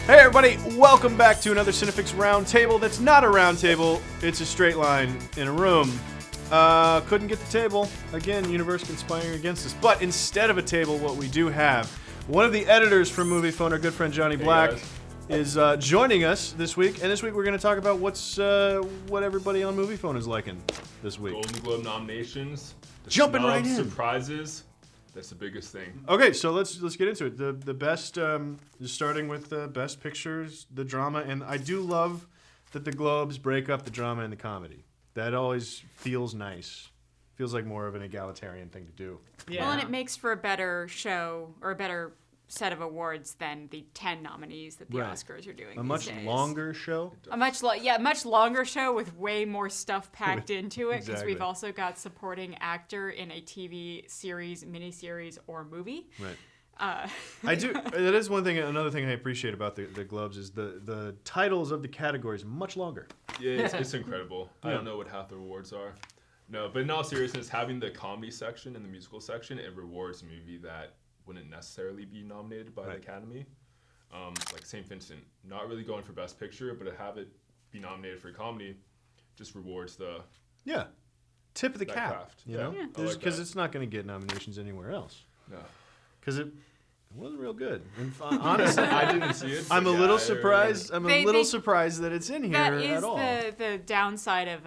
Hey everybody, welcome back to another CineFix Roundtable that's not a round table, it's a straight line in a room. Couldn't get the table. Again, universe conspiring against us. But instead of a table, what we do have, one of the editors from Moviefone, our good friend Johnny Black, is joining us this week. And this week we're going to talk about what everybody on Moviefone is liking this week. Golden Globe nominations. Jumping right in. Surprises. That's the biggest thing. Okay, so let's get into it. The best, starting with the best pictures, the drama, and I do love that the Globes break up the drama and the comedy. That always feels nice. Feels like more of an egalitarian thing to do. Yeah. Well, and it makes for a better show or a better set of awards than the 10 nominees that the Oscars are doing. A much longer show. A much longer show with way more stuff packed into it because we've also got supporting actor in a TV series, miniseries, or movie. Right. I do. That is one thing. Another thing I appreciate about the Globes is the titles of the categories much longer. Yeah, it's incredible. I don't know what half the awards are. No, but in all seriousness, having the comedy section and the musical section, it rewards a movie that wouldn't necessarily be nominated by the Academy. Like St. Vincent, not really going for Best Picture, but to have it be nominated for comedy just rewards the tip of the cap. Craft. You know, because it's not going to get nominations anywhere else. No, because it wasn't real good. And honestly, I didn't see it. I'm a little surprised. I'm a little surprised that it's in here at all. That is the downside of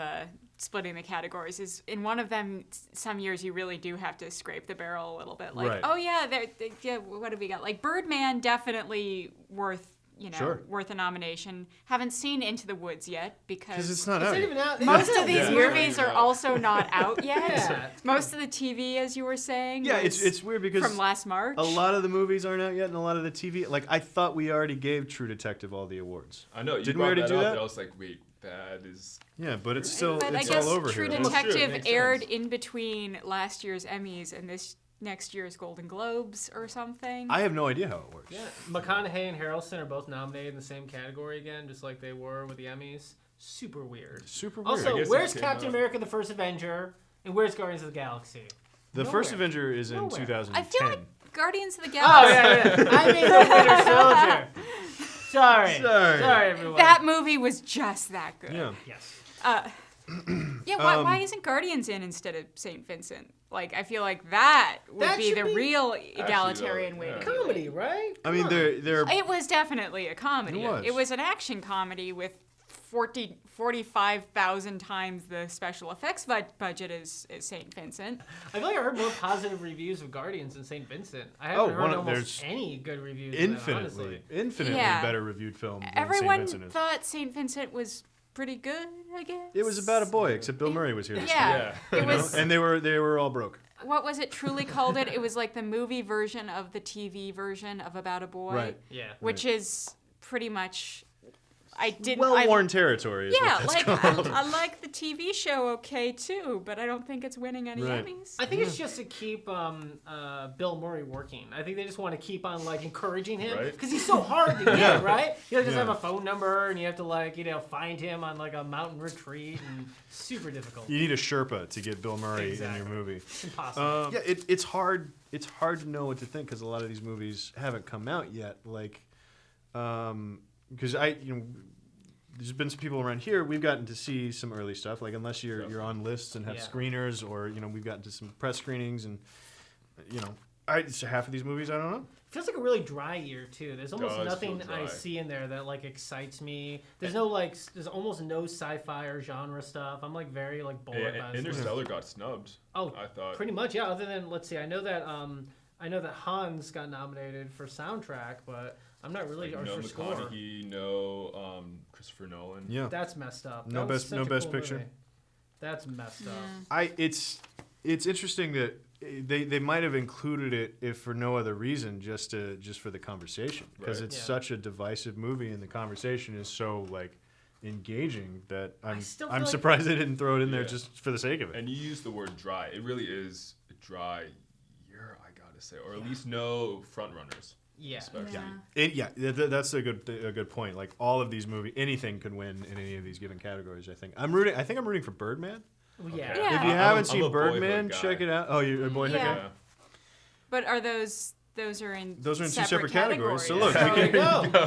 splitting the categories. Is in one of them, some years you really do have to scrape the barrel a little bit. Like, what do we got? Like Birdman, definitely worth a nomination. Haven't seen Into the Woods yet because it's not out. Even out. Most of these movies are also not out yet. Most of the TV, as you were saying, it's weird because from last March. A lot of the movies aren't out yet, and a lot of the TV. Like I thought we already gave True Detective all the awards. I know. Didn't we already do that? I was like, wait, that is. Yeah, but it's still but it's I guess all over True here. Detective aired in between last year's Emmys and this next year's Golden Globes or something. I have no idea how it works. Yeah, McConaughey and Harrelson are both nominated in the same category again, just like they were with the Emmys. Super weird. Super weird. Also, where's Captain America: The First Avenger, and where's Guardians of the Galaxy? The First Avenger is in 2010. I feel like Guardians of the Galaxy. Oh yeah. I mean the Winter Soldier. Sorry, everyone. That movie was just that good. Yeah. Yes. Why isn't Guardians in instead of St. Vincent? Like, I feel like that would be the real egalitarian way to do it. Comedy, right? I mean, they're. It was definitely a comedy. It was an action comedy with 45,000 times the special effects budget as St. Vincent. I feel like I heard more positive reviews of Guardians than St. Vincent. I haven't heard almost any good reviews. Infinitely better reviewed film than Everyone St. Vincent is. thought St. Vincent was pretty good, I guess. It was about a boy, except Bill Murray was here. It was, and they were all broke. What was it Truly called it? It was like the movie version of the TV version of About a Boy. Right. Yeah. Which is pretty much. Well-worn territory. Is what that's called. I like the TV show okay too, but I don't think it's winning any Emmys. I think it's just to keep Bill Murray working. I think they just want to keep on encouraging him because he's so hard to get. Right? You just have a phone number and you have to find him on a mountain retreat and super difficult. You need a Sherpa to get Bill Murray in your movie. It's impossible. It's hard. It's hard to know what to think because a lot of these movies haven't come out yet. Because there's been some people around here. We've gotten to see some early stuff. Like unless you're on lists and have screeners, or we've gotten to some press screenings, and half of these movies I don't know. It feels like a really dry year too. There's almost nothing I see in there that excites me. There's there's almost no sci-fi or genre stuff. I'm very bored by this. Interstellar got snubbed. Oh, I thought pretty much Other than let's see, I know that Hans got nominated for soundtrack, but I'm not really for score. No Christopher Nolan. Yeah, that's messed up. No best picture. Movie. That's messed up. It's interesting that they might have included it if for no other reason, just for the conversation, because it's such a divisive movie and the conversation is so engaging that I'm surprised they didn't throw it in there just for the sake of it. And you use the word dry. It really is a dry year, I gotta say, or at least no front runners. Yeah. That's a good point. Like all of these movies, anything could win in any of these given categories. I think I'm rooting for Birdman. Well, yeah. Yeah. If you haven't seen Birdman, check it out. Oh, you're a boyhood guy. But are those those are in two separate categories. So look,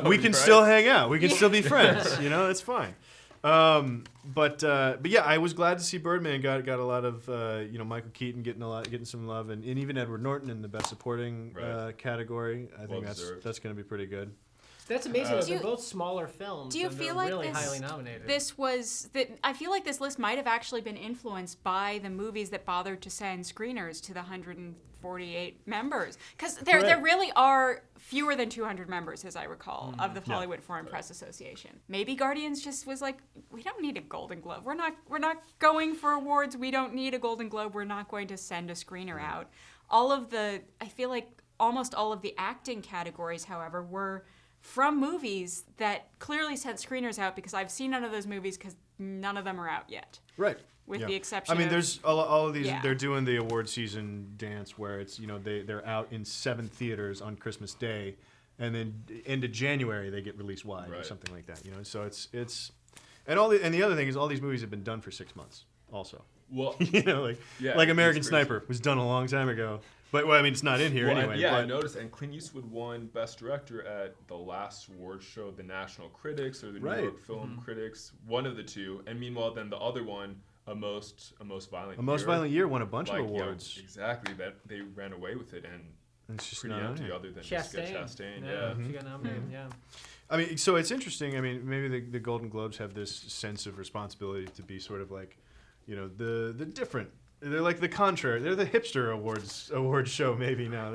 we can still hang out. We can still be friends. You know, it's fine. But yeah, I was glad to see Birdman got a lot of Michael Keaton getting some love, and even Edward Norton in the Best Supporting category. I think that's going to be pretty good. That's amazing. They're both smaller films. Do you feel like really highly nominated? I feel like this list might have actually been influenced by the movies that bothered to send screeners to the 148 members, because there really are fewer than 200 members, as I recall, of the Hollywood Foreign Press Association. Maybe Guardians just was like, we don't need a Golden Globe. We're not going for awards. We don't need a Golden Globe. We're not going to send a screener out. I feel like almost all of the acting categories, however, were from movies that clearly sent screeners out, because I've seen none of those movies because none of them are out yet. Right. With the exception there's all of these. Yeah. They're doing the award season dance where it's, they're out in 7 theaters on Christmas Day, and then end of January they get released wide or something like that. So it's and the other thing is all these movies have been done for 6 months also. Well, like American Sniper was done a long time ago. But it's not in here anyway. I noticed. And Clint Eastwood won Best Director at the last award show, the National Critics or the New York Film Critics, one of the two. And meanwhile, then the other one, a most violent year. A Most Violent Year won a bunch of awards. Exactly. That they ran away with it, and it's just pretty empty other than Chastain. Yeah. She got nominated. Yeah. So it's interesting. Maybe the Golden Globes have this sense of responsibility to be sort of like, the different. They're like the contrary. They're the hipster awards show maybe now.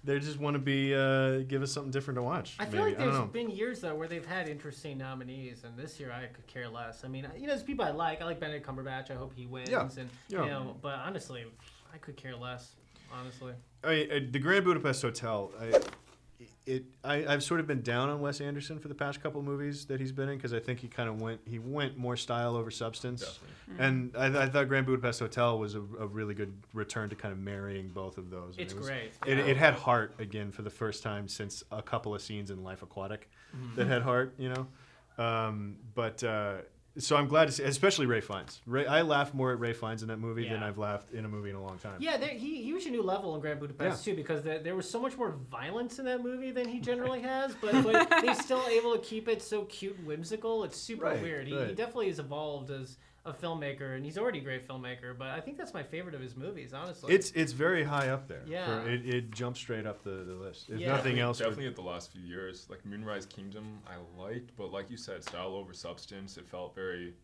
They just want to be give us something different to watch. I feel like there's been years though where they've had interesting nominees, and this year I could care less. There's people I like. I like Benedict Cumberbatch. I hope he wins. But honestly, I could care less. Honestly. The Grand Budapest Hotel. I've sort of been down on Wes Anderson for the past couple movies that he's been in, because I think he went more style over substance. Definitely. And I thought Grand Budapest Hotel was a really good return to kind of marrying both of those. It's great. It had heart again for the first time since a couple of scenes in Life Aquatic that had heart, So I'm glad to see, especially Ray Fiennes. I laughed more at Ray Fiennes in that movie than I've laughed in a movie in a long time. Yeah, he reached a new level in Grand Budapest too, because there was so much more violence in that movie than he generally has, but they're still able to keep it so cute and whimsical. It's super weird. He definitely has evolved as a filmmaker, and he's already a great filmmaker, but I think that's my favorite of his movies, honestly. It's very high up there. Yeah. It jumps straight up the list. There's nothing else. Definitely at the last few years. Like Moonrise Kingdom, I liked, but like you said, style over substance, it felt very...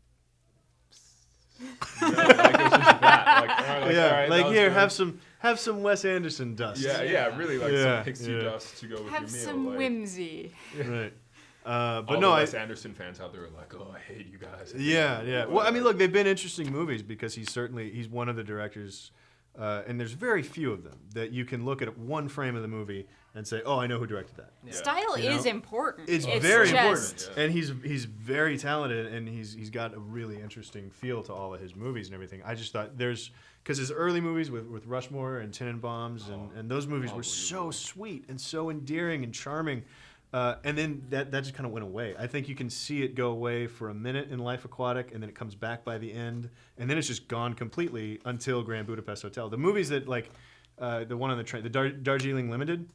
have some Wes Anderson dust. Really like some pixie dust to go with your meal. Have some whimsy. Right. But all the Wes Anderson fans out there are like, oh, I hate you guys. Yeah. Well, look, they've been interesting movies because he's one of the directors, and there's very few of them that you can look at one frame of the movie and say, oh, I know who directed that. Yeah. Style is important. It's very important, and he's very talented, and he's got a really interesting feel to all of his movies and everything. I just thought because his early movies with Rushmore and Tenenbaums and those movies were so sweet and so endearing and charming. And then that just kind of went away. I think you can see it go away for a minute in Life Aquatic, and then it comes back by the end, and then it's just gone completely until Grand Budapest Hotel. The movies that the one on the train, the Darjeeling Limited,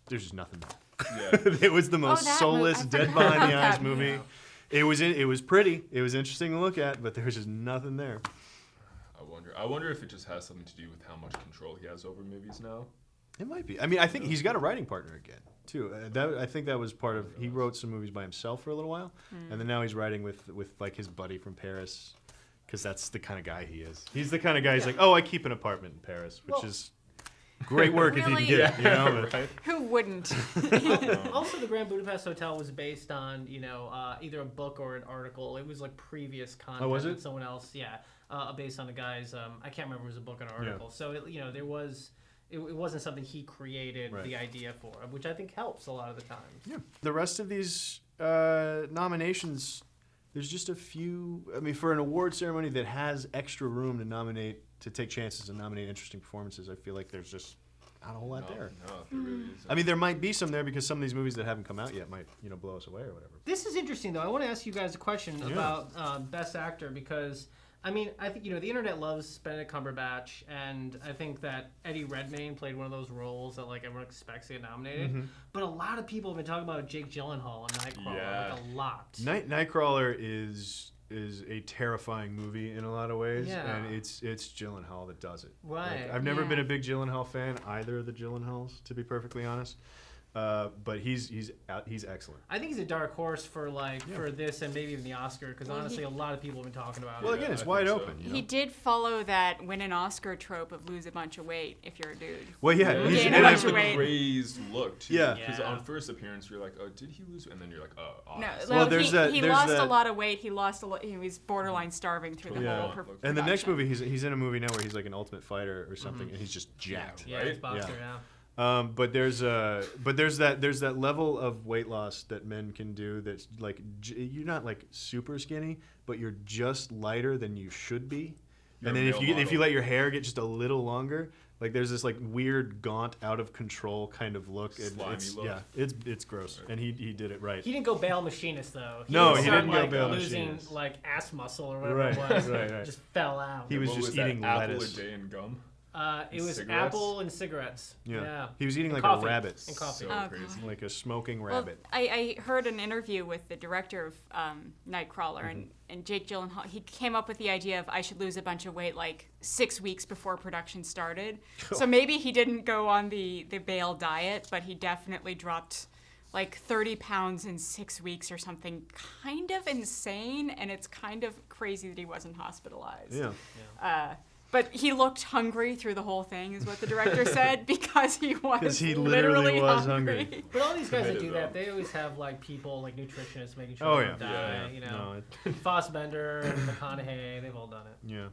there's just nothing there. It was the most soulless, dead behind the eyes movie. It was pretty. It was interesting to look at, but there was just nothing there. I wonder if it just has something to do with how much control he has over movies now. It might be. I think he's got a writing partner again, too. I think that was part of... He wrote some movies by himself for a little while, and then now he's writing with like his buddy from Paris, because that's the kind of guy he is. He's the kind of guy who's like, oh, I keep an apartment in Paris, which is great work if you can get it. Right? Who wouldn't? Also, the Grand Budapest Hotel was based on, either a book or an article. It was like previous content. Oh, was it? With someone else, based on a guy's... I can't remember if it was a book or an article. Yeah. So, there was... It wasn't something he created the idea for, which I think helps a lot of the time. Yeah. The rest of these nominations, there's just a few. For an award ceremony that has extra room to take chances and nominate interesting performances, I feel like there's just not a whole lot there. No, there really isn't. There might be some there because some of these movies that haven't come out yet might, blow us away or whatever. This is interesting, though. I want to ask you guys a question about Best Actor, because I mean, I think, the internet loves Benedict Cumberbatch, and I think that Eddie Redmayne played one of those roles that, like, everyone expects to get nominated. Mm-hmm. But a lot of people have been talking about Jake Gyllenhaal and Nightcrawler, like, a lot. Nightcrawler is a terrifying movie in a lot of ways, and it's Gyllenhaal that does it. Right. Like, I've never been a big Gyllenhaal fan, either of the Gyllenhaals, to be perfectly honest. But he's excellent. I think he's a dark horse for this and maybe even the Oscar, because honestly, a lot of people have been talking about it. Well, again, it's wide open. So. He did follow that win an Oscar trope of lose a bunch of weight if you're a dude. Well, yeah, he's a bunch of weight. Raised look too. Yeah, because on first appearance you're like, oh, did he lose? And then you're like, oh, awesome. No, he lost a lot of weight. He was borderline starving through the whole production. And the next movie, he's in a movie now where he's like an ultimate fighter or something, and he's just jacked. Yeah, he's boxer now. But there's that level of weight loss that men can do that's like you're not like super skinny, but you're just lighter than you should be. And then if you let your hair get just a little longer, like there's this like weird gaunt, out of control kind of look. Slimy look. Yeah, it's gross, and he did it right. He didn't go Bale Machinist though. He didn't go Bale Machinist. Losing like ass muscle or whatever it was. Right. Just fell out. He was just eating lettuce. Apple a day and gum. It was cigarettes? Apple and cigarettes. Yeah. He was eating and like coffee. a rabbit. And coffee. So crazy. Like a smoking rabbit. I heard an interview with the director of Nightcrawler, and Jake Gyllenhaal. He came up with the idea of I should lose a bunch of weight like 6 weeks before production started. So maybe he didn't go on the Bale diet, but he definitely dropped like 30 pounds in 6 weeks or something kind of insane, and it's kind of crazy that he wasn't hospitalized. Yeah. But he looked hungry through the whole thing, is what the director said, because he literally was hungry. But all these guys that do that, they always have like people, like nutritionists, making sure they don't die. Yeah. Fassbender and McConaughey, they've all done it. Yeah.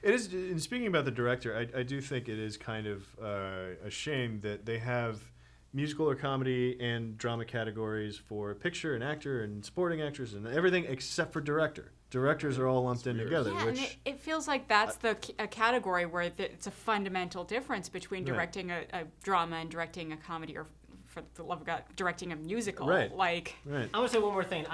It is. And speaking about the director, I do think it is kind of a shame that they have musical or comedy and drama categories for picture and actor and supporting actors and everything except for director. Directors are all lumped in together. Yeah, and it feels like that's a category where it's a fundamental difference between directing a drama and directing a comedy, or for the love of God, directing a musical. Right. I'm gonna say one more thing.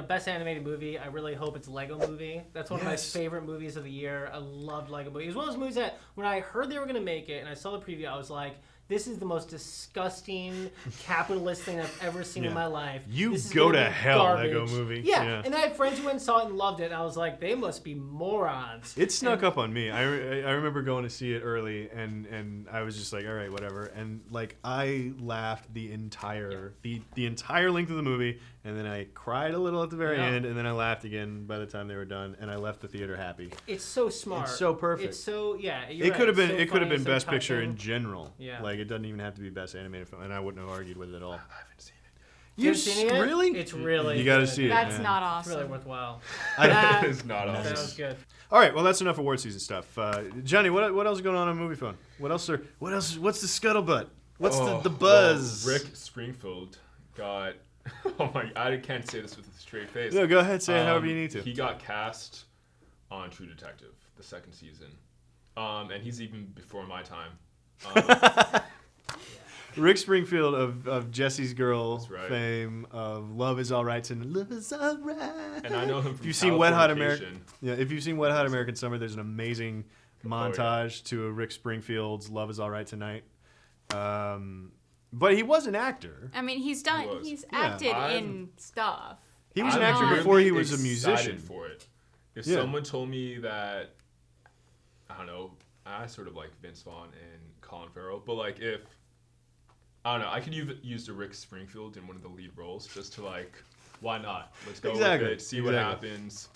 Best animated movie. I really hope it's Lego Movie. That's one of my favorite movies of the year. I loved Lego Movie. It was one of those movies that when I heard they were gonna make it and I saw the preview, I was like, this is the most disgusting capitalist thing I've ever seen in my life. You go to hell, garbage. Lego Movie. Yeah, and I had friends who went and saw it and loved it, and I was like, they must be morons. It snuck up on me. I remember going to see it early, and I was just like, all right, whatever. And like I laughed the entire length of the movie, and then I cried a little at the very end, and then I laughed again by the time they were done, and I left the theater happy. It's so smart. It's so perfect. It's so It could have been. It could have been Best Picture in general. Yeah. Like it doesn't even have to be Best Animated Film, and I wouldn't have argued with it at all. I haven't seen it. You've seen it? Really? It's really. You got to see it. That's not awesome. It's really worthwhile. It's not awesome. That was good. All right, well that's enough award season stuff. Johnny, what else is going on Moviefone? What else? What's the scuttlebutt? What's the buzz? Well, Rick Springfield got. Oh my! I can't say this with a straight face. No, go ahead. Say it however you need to. He got cast on True Detective, the second season, and he's even before my time. Rick Springfield of Jesse's Girl fame, of Love Is All Right and Love Is All Right. And I know him from If you've seen Wet Hot American, if you've seen Wet Hot American Summer, there's an amazing montage to a Rick Springfield's Love Is All Right Tonight. But he was an actor. I mean, he's acted in stuff. He was an actor before he was a musician. For it. If someone told me that, I don't know, I sort of like Vince Vaughn and Colin Farrell, but like if, I don't know, I could use the Rick Springfield in one of the lead roles just to like, why not? Let's go with it, see what happens.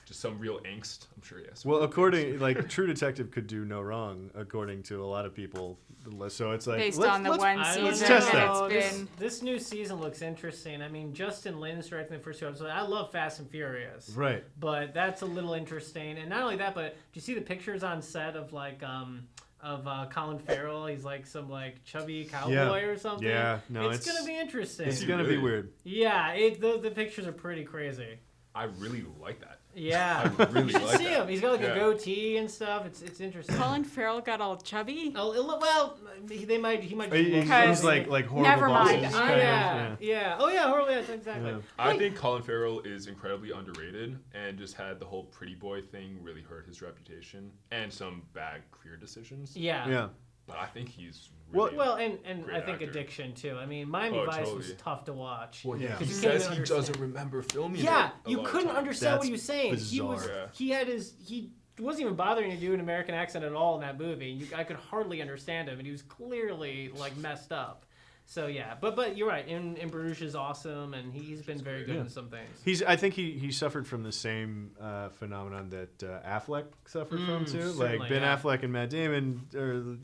Just some real angst. I'm sure, yes. Well, True Detective could do no wrong, according to a lot of people. So it's like based on the one season. Let's test that. This new season looks interesting. I mean, Justin Lin's directing the first two episodes. I love Fast and Furious. Right. But that's a little interesting. And not only that, but do you see the pictures on set of like Colin Farrell? He's like some like chubby cowboy or something. Yeah. No, it's gonna be interesting. It's gonna be weird. Yeah. The pictures are pretty crazy. I really like that. Yeah, I really you should like see that. him. He's got like a goatee and stuff. It's interesting. Colin Farrell got all chubby. Oh well, he might. He's Because- like horrible Never mind. bosses. I- kind of, Yeah. Oh yeah, horrible. Yeah, exactly. Yeah. I think Colin Farrell is incredibly underrated and just had the whole pretty boy thing really hurt his reputation and some bad career decisions. Yeah. Yeah. But I think he's really Well, and great I think actor. addiction too. I mean, Miami Vice was totally. tough to watch. Well, yeah. He 'Cause you says couldn't he doesn't understand. remember filming Yeah, it. a you lot of couldn't times. understand what That's he was saying. bizarre. He wasn't even bothering to do an American accent at all in that movie. I could hardly understand him, and he was clearly like messed up. So yeah, but you're right. In Bruges is awesome, and he's been very good in some things. I think he suffered from the same phenomenon that Affleck suffered from too. Certainly, Like Ben yeah. Affleck and Matt Damon, or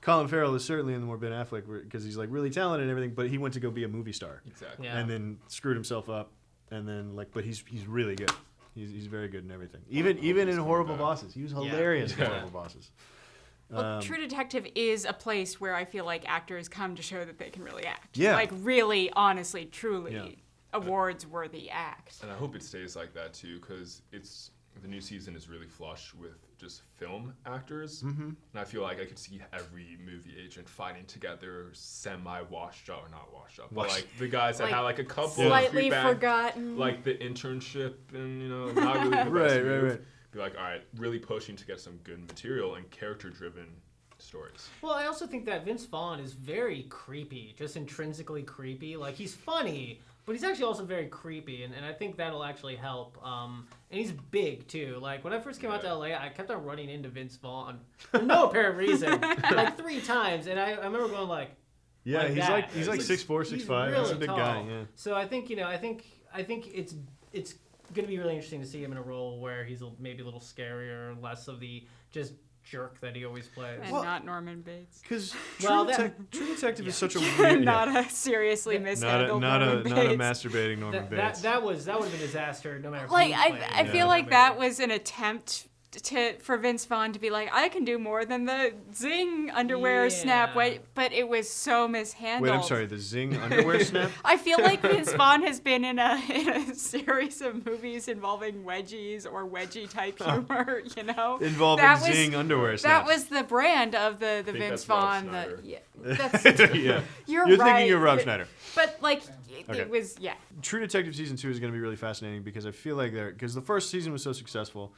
Colin Farrell is certainly in the more Ben Affleck because he's like really talented and everything, but he went to go be a movie star Exactly. Yeah. and then screwed himself up, and then but he's really good. He's very good in everything. Even in Horrible Bosses, he was hilarious in Yeah. Horrible Bosses. Well, True Detective is a place where I feel like actors come to show that they can really act. Yeah. Like really, honestly, truly, Yeah. awards-worthy act. And I hope it stays like that too, because the new season is really flush with just film actors, and I feel like I could see every movie agent fighting together, semi-washed up or not washed up, but like the guys that Like, had like a couple Slightly of forgotten. like the internship, and not really the best Right, move. right. Be like, all right, really pushing to get some good material and character-driven stories. Well, I also think that Vince Vaughn is very creepy, just intrinsically creepy. Like he's funny, but he's actually also very creepy, and I think that'll actually help. And he's big too. Like when I first came out to LA, I kept on running into Vince Vaughn for no apparent reason, like 3 times, and I remember going like. Yeah, like he's that. like 6'4", He's 6'5". He's a really big tall. guy. Yeah. So I think I think it's going to be really interesting to see him in a role where he's maybe a little scarier, less of the just jerk that he always plays. and Well- not Norman Bates. Because Well, True Detective is such a weird. Not a seriously mishandled Norman Bates. masturbating Norman Bates. That would have been a disaster no matter. Like who played it. I feel like that was an attempt for Vince Vaughn to be like, I can do more than the zing underwear snap, Yeah. but it was so mishandled. Wait, I'm sorry. The Zing underwear snap. I feel like Vince Vaughn has been in a series of movies involving wedgies or wedgie type humor, Involving That was- Zing underwear That snaps. was the brand of the think Vince that's Rob Vaughn. Schneider. That's, yeah. you're You're right. thinking of Rob but- Schneider. But like, Okay. it was True Detective season 2 is going to be really fascinating because I feel like because the first season was so successful,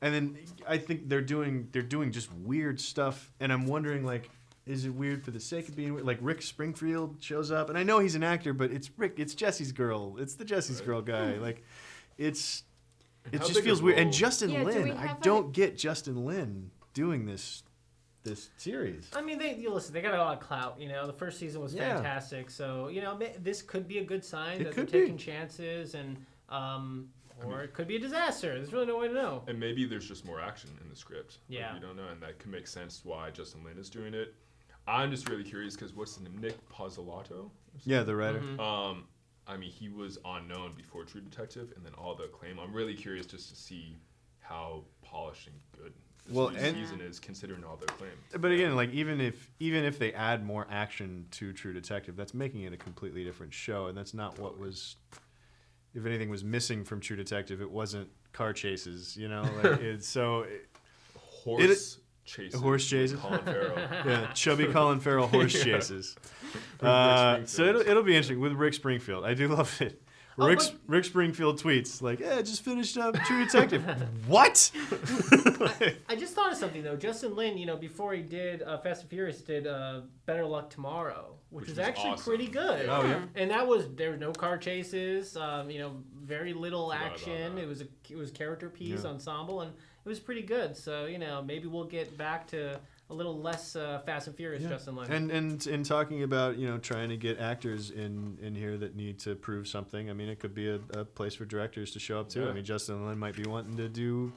and then I think they're doing just weird stuff, and I'm wondering like, is it weird for the sake of being weird? Like Rick Springfield shows up, and I know he's an actor, but it's Jesse's girl. It's the Jesse's girl guy. Like, it How just big a feels weird. And role- Justin Yeah, do we Lin, I have don't get Justin Lin doing this series. I mean, listen. They got a lot of clout. The first season was Yeah. fantastic. So this could be a good sign It that could they're be. taking chances, and or it could be a disaster. There's really no way to know. And maybe there's just more action in the script. Yeah. Like, we don't know, and that could make sense why Justin Lin is doing it. I'm just really curious because what's his name? Nick Pizzolatto? Yeah, the writer. I mean, he was unknown before True Detective, and then all the acclaim. I'm really curious just to see how polished and good this Well, new and- season is, considering all the acclaim. But again, like even if they add more action to True Detective, that's making it a completely different show, and that's not what was. If anything was missing from True Detective, it wasn't car chases. Like it's so. Horse chases. Horse chases? with Colin Farrell. Yeah, chubby Colin Farrell horse chases. With Rick So Springfield. it'll be interesting with Rick Springfield. I do love it. Rick Springfield tweets like, "Yeah, just finished up True Detective." What? I just thought of something though. Justin Lin, before he did Fast and Furious, did Better Luck Tomorrow, which Which was was actually awesome. pretty good. Oh, yeah. And there was no car chases. Very little Forgot about action. that. It was character piece Yeah. ensemble, and it was pretty good. So maybe we'll get back to a little less Fast and Furious Justin Lin. And in talking about trying to get actors in here that need to prove something, I mean it could be a place for directors to show up too. Yeah. I mean Justin Lin might be wanting to do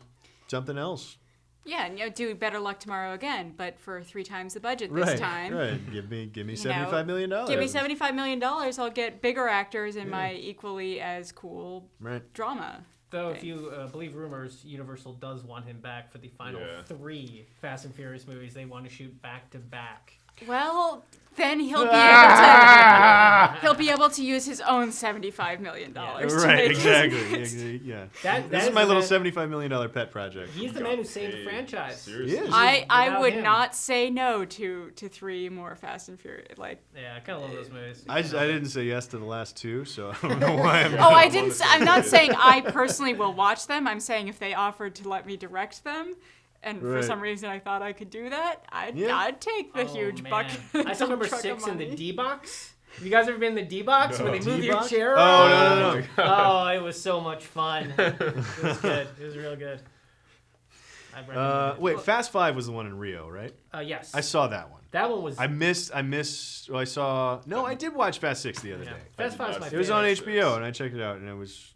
something else. Yeah, and do Better Luck Tomorrow again, but for 3 times the budget this time. Right. Give me $75 million. Give me $75 million. I'll get bigger actors in my equally as cool Right. drama. Though, Okay. if you believe rumors, Universal does want him back for the final 3 Fast and Furious movies. They want to shoot back to back. Well, then he'll be able to use his own $75 million. Right, exactly. Yeah. This is my little $75 million pet project. He's the man who saved the franchise. Seriously. I would not say no to 3 more Fast and Furious. Yeah, I kind of love those movies. I didn't say yes to the last 2, so I don't know why I'm. I didn't. I'm not saying I personally will watch them. I'm saying if they offered to let me direct them. And for some reason, I thought I could do that. I'd take the huge bucket. I still remember 6 in the D-Box. Have you guys ever been in the D-Box where they move your chair? Oh, no. Oh, it was so much fun. It was good. It was real good. Wait, Fast 5 was the one in Rio, right? Yes. I saw that one. That one was... I did watch Fast 6 the other day. Fast 5 is my favorite. It was on HBO, and I checked it out, and it was...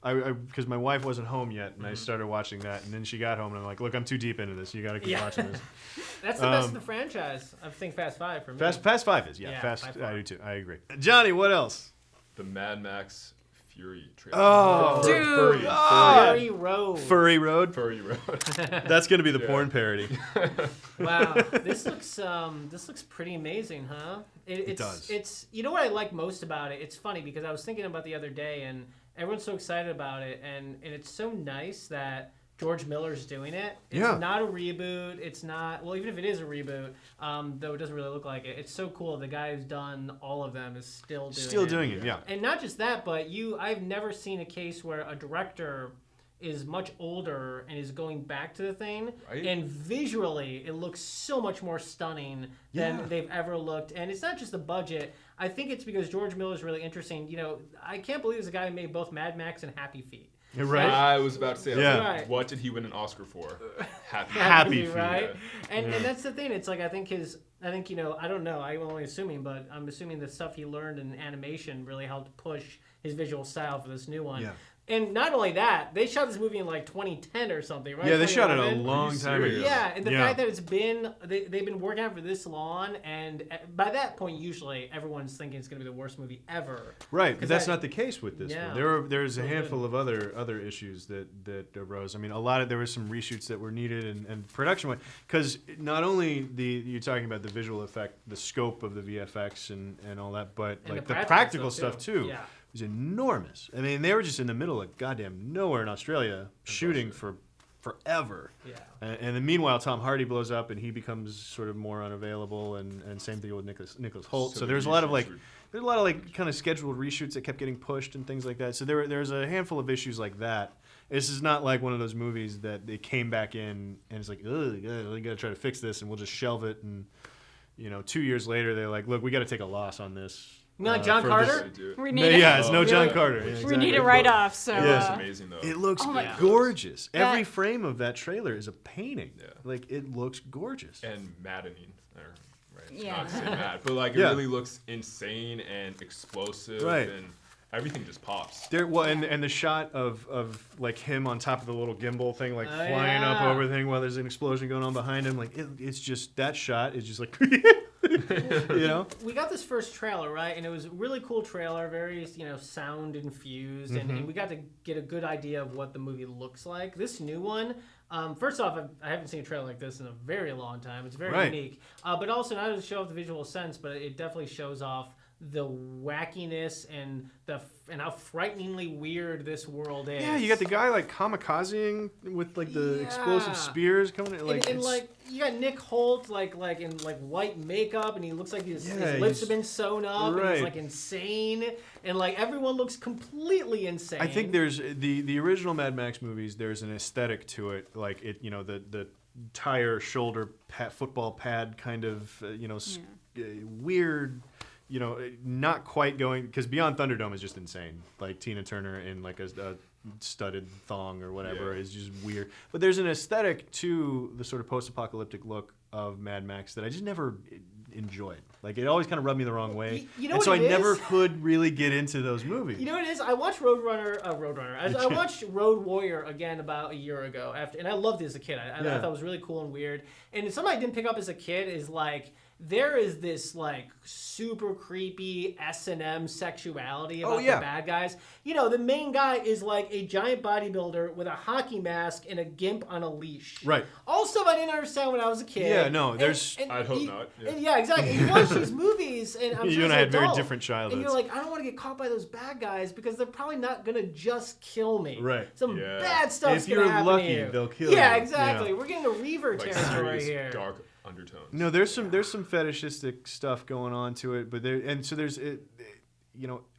because my wife wasn't home yet, and I started watching that, and then she got home, and I'm like, look, I'm too deep into this. You got to keep watching this. That's the best of the franchise. I think Fast 5 for me. Fast 5 is, Fast. I do too. I agree. Johnny, what else? The Mad Max Fury trailer. Oh, dude. Furry Road. Furry Road. That's gonna be the porn parody. Wow, this looks pretty amazing, huh? It does. It's you know what I like most about it. It's funny because I was thinking about it the other day, and everyone's so excited about it, and it's so nice that George Miller's doing it. It's not a reboot. It's not, well, even if it is a reboot, though it doesn't really look like it, it's so cool. The guy who's done all of them is still doing it. Yeah. And not just that, but I've never seen a case where a director is much older and is going back to the thing, and visually it looks so much more stunning than they've ever looked. And it's not just the budget. I think it's because George Miller is really interesting. You know, I can't believe there's a guy who made both Mad Max and Happy Feet. Right. I was about to say, what did he win an Oscar for? Happy Feet, right? And that's the thing. It's like I think you know, I don't know. I'm only assuming, but I'm assuming the stuff he learned in animation really helped push his visual style for this new one. Yeah. And not only that, they shot this movie in like 2010 or something, right? Yeah, they shot it a long time ago. Yeah, and the fact that they've been working on it for this long, and by that point, usually everyone's thinking it's going to be the worst movie ever. Right, but that's not the case with this one. There's a handful of other issues that arose. I mean, there was some reshoots that were needed and production wise, because not only you're talking about the visual effect, the scope of the VFX and all that, but like the practical stuff too. Yeah. Was enormous. I mean, they were just in the middle of goddamn nowhere in Australia shooting for forever. Yeah. And then meanwhile, Tom Hardy blows up and he becomes sort of more unavailable, and same thing with Nicholas Hoult. So there's a lot of kind of scheduled reshoots that kept getting pushed and things like that. So there's a handful of issues like that. This is not like one of those movies that they came back in and it's like, we got to try to fix this and we'll just shelve it. And 2 years later, they're like, look, we got to take a loss on this. Not John Carter? It's no John Carter. Yeah, exactly. We need a write-off. So it's amazing though. It looks gorgeous. Every frame of that trailer is a painting. Yeah. Like it looks gorgeous and maddening. Right? Yeah. Not to say mad, but like it really looks insane and explosive. Right. And everything just pops. And the shot of like him on top of the little gimbal thing, like flying up over the thing while there's an explosion going on behind him. Like it's just that shot is just like. We got this first trailer, right? And it was a really cool trailer, very, sound infused, and we got to get a good idea of what the movie looks like. This new one, first off, I haven't seen a trailer like this in a very long time. It's very unique. But also, not to show off the visual sense, but it definitely shows off the wackiness and how frighteningly weird this world is. Yeah, you got the guy like kamikazing with like the explosive spears coming in. Like, and like you got Nick Hoult like in white makeup, and he looks like his lips have been sewn up, and he's like insane, and like everyone looks completely insane. I think there's the original Mad Max movies. There's an aesthetic to it, like it, the tire shoulder football pad kind of weird. Not quite going, because Beyond Thunderdome is just insane. Like Tina Turner in like a studded thong or whatever is just weird. But there's an aesthetic to the sort of post-apocalyptic look of Mad Max that I just never enjoyed. Like it always kind of rubbed me the wrong way, and so I never could really get into those movies. You know what it is? I watched I watched Road Warrior again about a year ago and I loved it as a kid. I thought it was really cool and weird. And something I didn't pick up as a kid is like. There is this like super creepy S&M sexuality about the bad guys. The main guy is like a giant bodybuilder with a hockey mask and a gimp on a leash. Right. All stuff I didn't understand when I was a kid. Yeah, no, I'd hope not. Yeah, exactly. You watch these movies movies, and I'm You sure and as I an had very adult, different childhoods. And you're like, I don't want to get caught by those bad guys because they're probably not gonna just kill me. Right. Some bad stuff's If gonna you're happen lucky, to you. they'll kill you. Yeah, exactly. Yeah. We're getting a Reaver Like territory serious here. dark undertones. No, there's some fetishistic stuff going on to it, but there's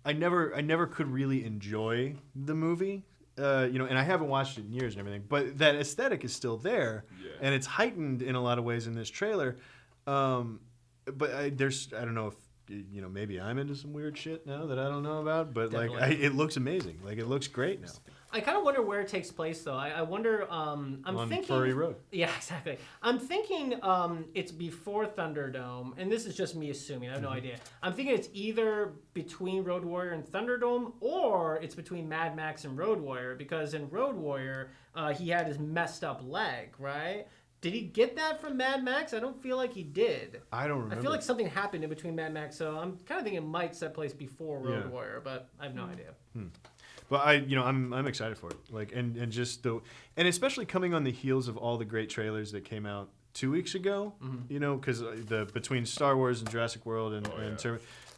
I never could really enjoy the movie. And I haven't watched it in years and everything, but that aesthetic is still there, and it's heightened in a lot of ways in this trailer. But I don't know if maybe I'm into some weird shit now that I don't know about, but Definitely. it looks amazing. Like, it looks great now. I kind of wonder where it takes place, though. I wonder. I'm thinking Furry Road. Yeah, exactly. I'm thinking it's before Thunderdome, and this is just me assuming. I have no idea. I'm thinking it's either between Road Warrior and Thunderdome, or it's between Mad Max and Road Warrior, because in Road Warrior, he had his messed up leg, right? Did he get that from Mad Max? I don't feel like he did. I don't remember. I feel like something happened in between Mad Max, so I'm kind of thinking it might set place before Road Warrior, but I have no idea. But I'm excited for it. Like, and especially coming on the heels of all the great trailers that came out 2 weeks ago. Because between Star Wars and Jurassic World and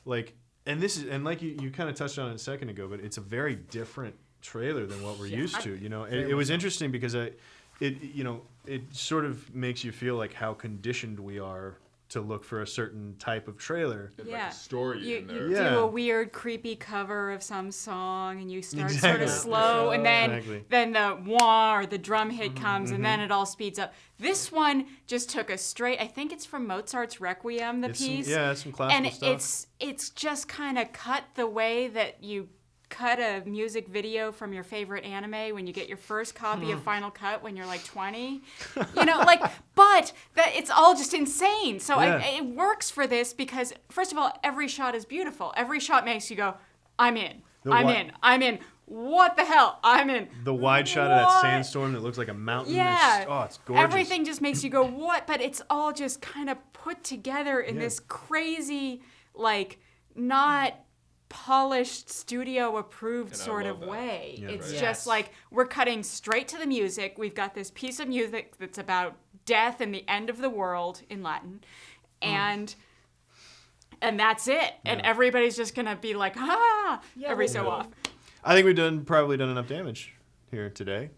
like you kind of touched on it a second ago, but it's a very different trailer than what we're used to. It was interesting because it sort of makes you feel like how conditioned we are to look for a certain type of trailer. Like a story in there. You do a weird, creepy cover of some song, and you start sort Exactly. of slow, and then the wah or the drum hit comes, and then it all speeds up. This one just took a straight. I think it's from Mozart's Requiem, the piece. It's some classical and stuff. it's just kind of cut the way that you cut a music video from your favorite anime when you get your first copy of Final Cut when you're like 20, but that it's all just insane. So it works for this because, first of all, every shot is beautiful. Every shot makes you go, I'm in. I'm in. What the hell? I'm in. The wide shot of that sandstorm that looks like a mountain. Yeah. It's gorgeous. Everything just makes you go, what? But it's all just kind of put together in this crazy, not polished, studio approved sort of way. Yeah, it's right. just like we're cutting straight to the music. We've got this piece of music that's about death and the end of the world in Latin, and that's it. Yeah. And everybody's just gonna be like, every so often. I think we've probably done enough damage here today.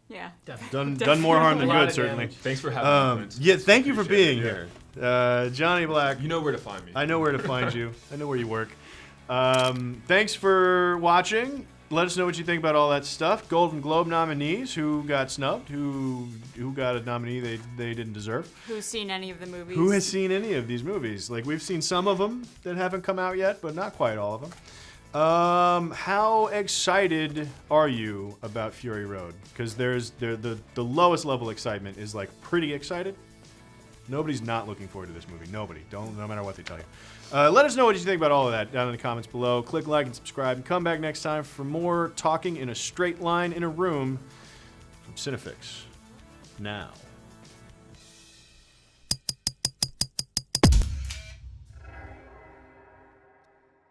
Yeah. Done more harm than good, certainly. Thanks for having me. Thank you for being here. Johnny Black. You know where to find me. I know where to find you. I know where you work. Thanks for watching. Let us know what you think about all that stuff. Golden Globe nominees, who got snubbed, who got a nominee they didn't deserve. Who's seen any of the movies? Who has seen any of these movies? Like, we've seen some of them that haven't come out yet, but not quite all of them. How excited are you about Fury Road? Because the lowest level excitement is like pretty excited. Nobody's not looking forward to this movie. Nobody. No matter what they tell you. Let us know what you think about all of that down in the comments below. Click like and subscribe, and come back next time for more talking in a straight line in a room from CineFix. Now.